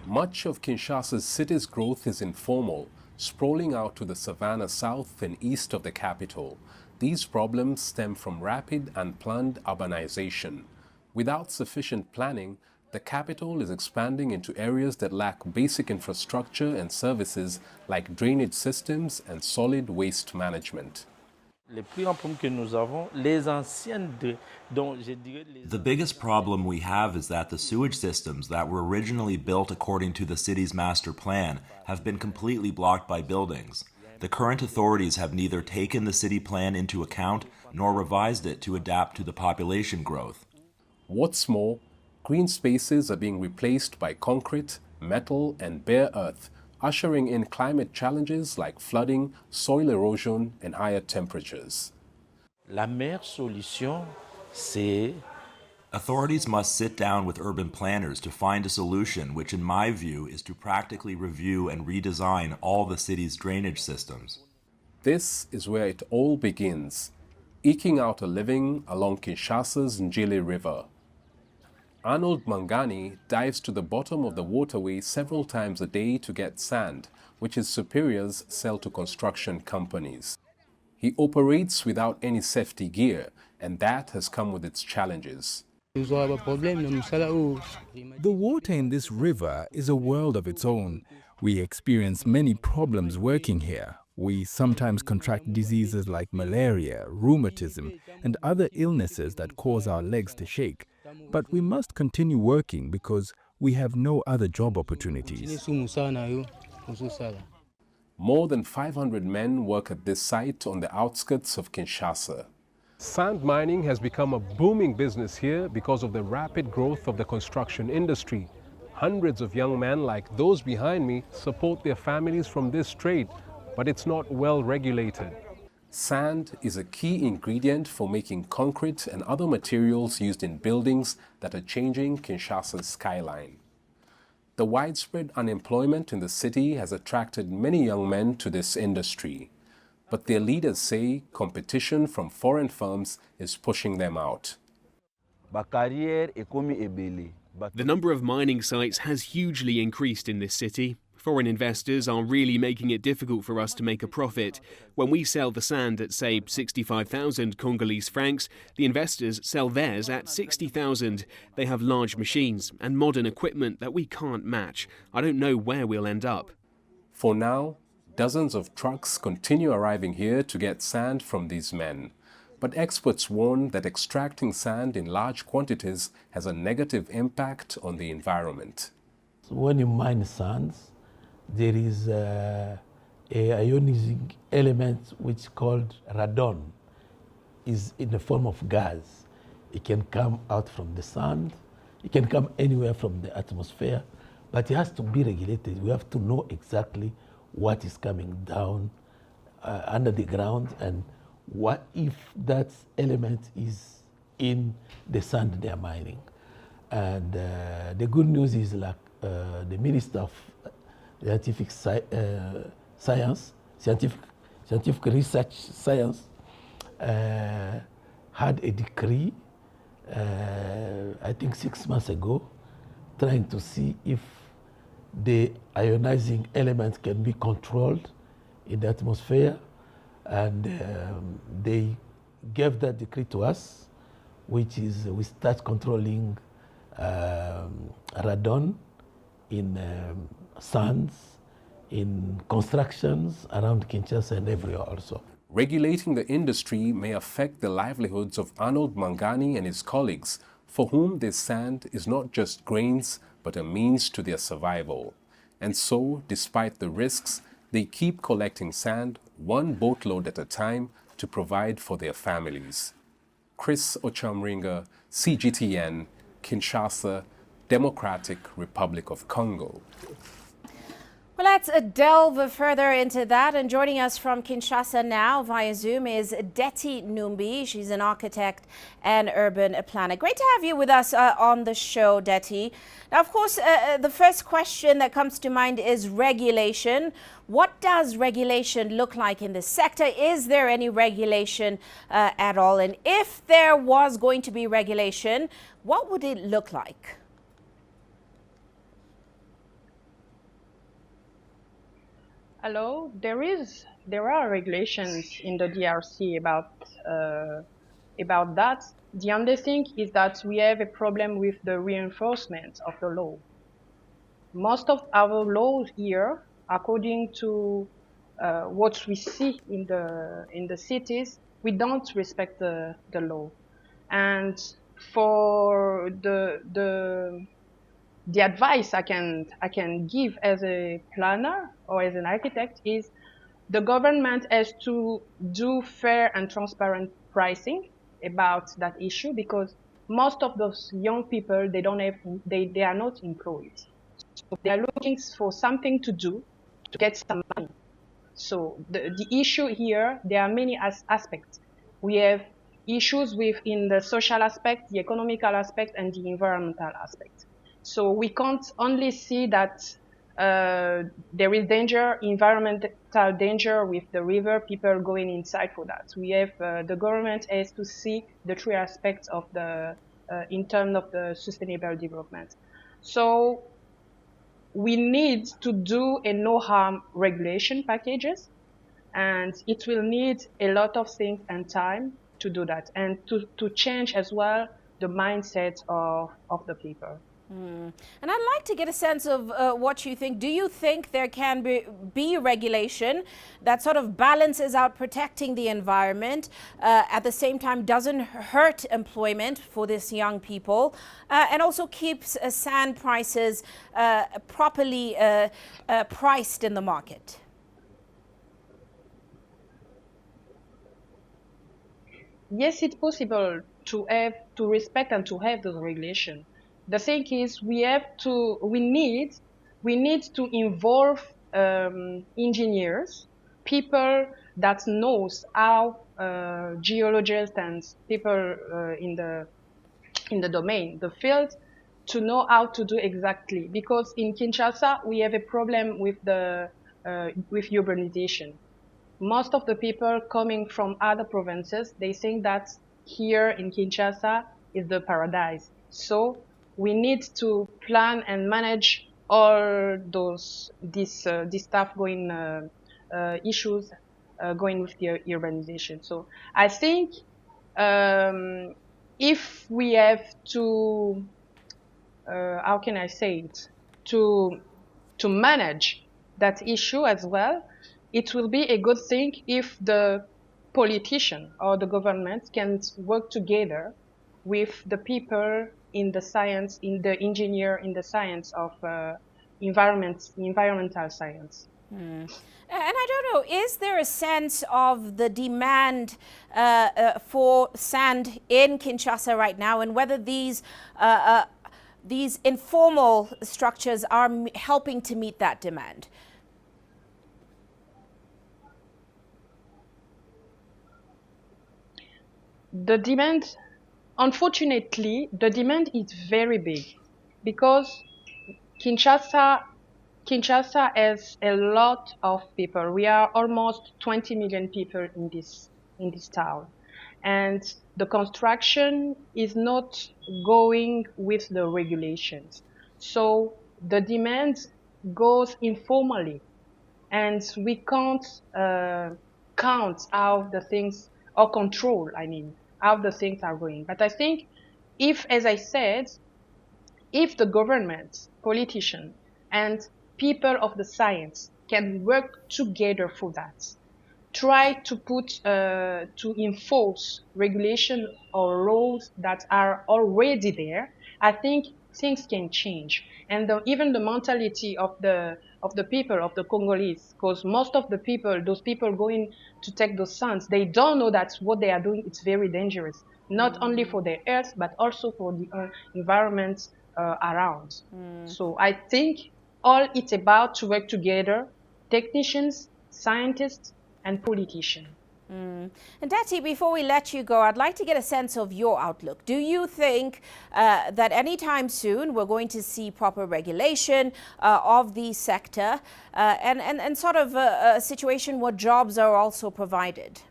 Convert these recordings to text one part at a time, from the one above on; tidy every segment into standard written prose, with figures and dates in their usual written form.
Much of Kinshasa's city's growth is informal, sprawling out to the savannah south and east of the capital. These problems stem from rapid and planned urbanization. Without sufficient planning, the capital is expanding into areas that lack basic infrastructure and services like drainage systems and solid waste management. The biggest problem we have is that the sewage systems that were originally built according to the city's master plan have been completely blocked by buildings. The current authorities have neither taken the city plan into account nor revised it to adapt to the population growth. What's more, green spaces are being replaced by concrete, metal, and bare earth, ushering in climate challenges like flooding, soil erosion, and higher temperatures. La meilleure solution, c'est Authorities must sit down with urban planners to find a solution, which in my view is to practically review and redesign all the city's drainage systems. This is where it all begins, eking out a living along Kinshasa's Ndjili River. Arnold Mangani dives to the bottom of the waterway several times a day to get sand, which his superiors sell to construction companies. He operates without any safety gear, and that has come with its challenges. The water in this river is a world of its own. We experience many problems working here. We sometimes contract diseases like malaria, rheumatism, and other illnesses that cause our legs to shake. But we must continue working because we have no other job opportunities. More than 500 men work at this site on the outskirts of Kinshasa. Sand mining has become a booming business here because of the rapid growth of the construction industry. Hundreds of young men like those behind me support their families from this trade, but it's not well regulated. Sand is a key ingredient for making concrete and other materials used in buildings that are changing Kinshasa's skyline. The widespread unemployment in the city has attracted many young men to this industry, but their leaders say competition from foreign firms is pushing them out. The number of mining sites has hugely increased in this city. Foreign investors are really making it difficult for us to make a profit. When we sell the sand at, say, 65,000 Congolese francs, the investors sell theirs at 60,000. They have large machines and modern equipment that we can't match. I don't know where we'll end up. For now, dozens of trucks continue arriving here to get sand from these men. But experts warn that extracting sand in large quantities has a negative impact on the environment. when you mine sands, there is a ionizing element which is called radon. Is in the form of gas. It can come out from the sand. It can come anywhere from the atmosphere, but it has to be regulated. We have to know exactly what is coming down under the ground and what if that element is in the sand they are mining. And the good news is like the Minister of Scientific Research Science had a decree, I think 6 months ago, trying to see if the ionizing element can be controlled in the atmosphere. And they gave that decree to us, which is we start controlling radon in sands, in constructions around Kinshasa and everywhere also. Regulating the industry may affect the livelihoods of Arnold Mangani and his colleagues, for whom this sand is not just grains, but a means to their survival. And so, despite the risks, they keep collecting sand, one boatload at a time, to provide for their families. Chris Ochamringa, CGTN, Kinshasa, Democratic Republic of Congo. Well, let's delve further into that. And joining us from Kinshasa now via Zoom is Ndjili River. She's an architect and urban planner. Great to have you with us on the show, Ndjili. Now, of course, the first question that comes to mind is regulation. What does regulation look like in this sector? Is there any regulation at all? And if there was going to be regulation, what would it look like? Hello, there are regulations in the DRC about that. The only thing is that we have a problem with the reinforcement of the law. Most of our laws here, according to what we see in the cities, we don't respect the law. And for the advice I can give as a planner or as an architect is the government has to do fair and transparent pricing about that issue, because most of those young people, they are not employed. So they are looking for something to do to get some money. So the issue here, there are many aspects. We have issues within the social aspect, the economical aspect, and the environmental aspect. So we can't only see that there is danger, environmental danger with the river, people going inside for that. We have the government has to see the three aspects of in terms of the sustainable development. So we need to do a no harm regulation packages, and it will need a lot of things and time to do that, and to change as well the mindset of the people. And I'd like to get a sense of what you think. Do you think there can be regulation that sort of balances out protecting the environment, at the same time doesn't hurt employment for these young people, and also keeps sand prices properly priced in the market? Yes, it's possible to respect and to have those regulations. The thing is, we need to involve engineers, people that knows how geologists and people in the domain, the field, to know how to do exactly. Because in Kinshasa, we have a problem with with urbanization. Most of the people coming from other provinces, they think that here in Kinshasa is the paradise. So we need to plan and manage all this stuff going issues going with the urbanization. So I think if we have to how can I say it, to manage that issue as well, it will be a good thing if the politician or the government can work together with the people in the science, in the engineer, in the science of environmental science. And I don't know, is there a sense of the demand for sand in Kinshasa right now, and whether these informal structures are helping to meet that demand? The demand, unfortunately, the demand is very big, because Kinshasa has a lot of people. We are almost 20 million people in this town, and the construction is not going with the regulations. So the demand goes informally, and we can't count how the things, or control, I mean, how the things are going. But I think if, as I said, if the government, politicians, and people of the science can work together for that, try to to enforce regulation or laws that are already there, I think things can change. And even the mentality of the people, of the Congolese, because most of the people, those people going to take those sands, they don't know that what they are doing is very dangerous, not only for their earth, but also for the environment around. So I think all it's about to work together, technicians, scientists, and politicians. And Ndjili, before we let you go, I'd like to get a sense of your outlook. Do you think that anytime soon we're going to see proper regulation of the sector and sort of a situation where jobs are also provided?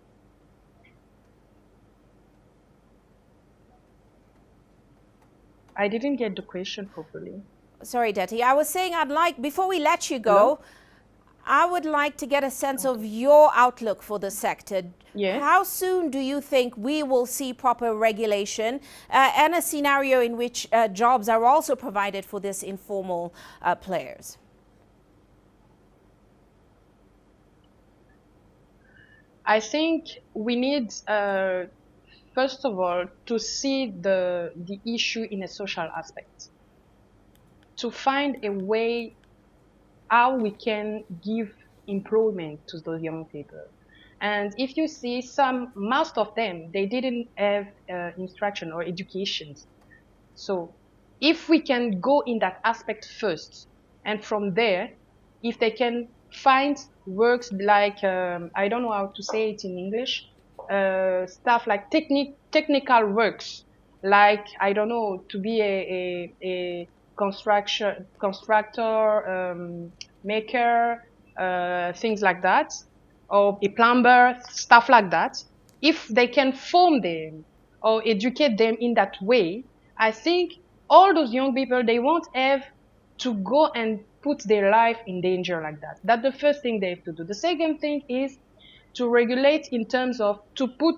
I didn't get the question properly. Sorry, Ndjili. I was saying I'd like, before we let you go, Hello? I would like to get a sense of your outlook for the sector. Yeah. How soon do you think we will see proper regulation and a scenario in which jobs are also provided for these informal players? I think we need, first of all, to see the issue in a social aspect, to find a way how we can give employment to those young people. And if you see most of them, they didn't have instruction or education. So if we can go in that aspect first, and from there, if they can find works like, I don't know how to say it in English, stuff like technical works, like, I don't know, to be a constructor, maker, things like that, or a plumber, stuff like that. If they can form them or educate them in that way, I think all those young people, they won't have to go and put their life in danger like that. That's the first thing they have to do. The second thing is to regulate in terms of to do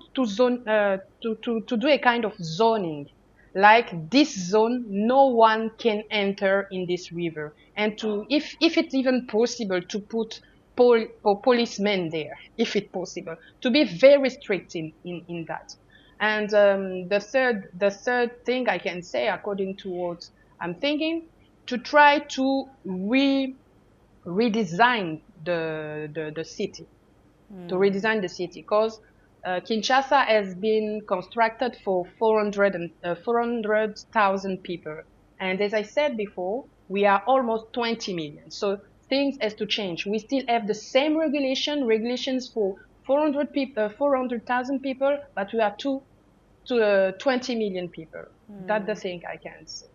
a kind of zoning, like this zone, no one can enter in this river, and to, if it's even possible, to put policemen there, if it's possible, to be very strict in that. And the third thing I can say, according to what I'm thinking, to try to redesign the city, to redesign the city, because Kinshasa has been constructed for 400,000 people, and as I said before, we are almost 20 million. So things has to change. We still have the same regulations for 400,000 people, but we are 20 million people. That's the thing I can say.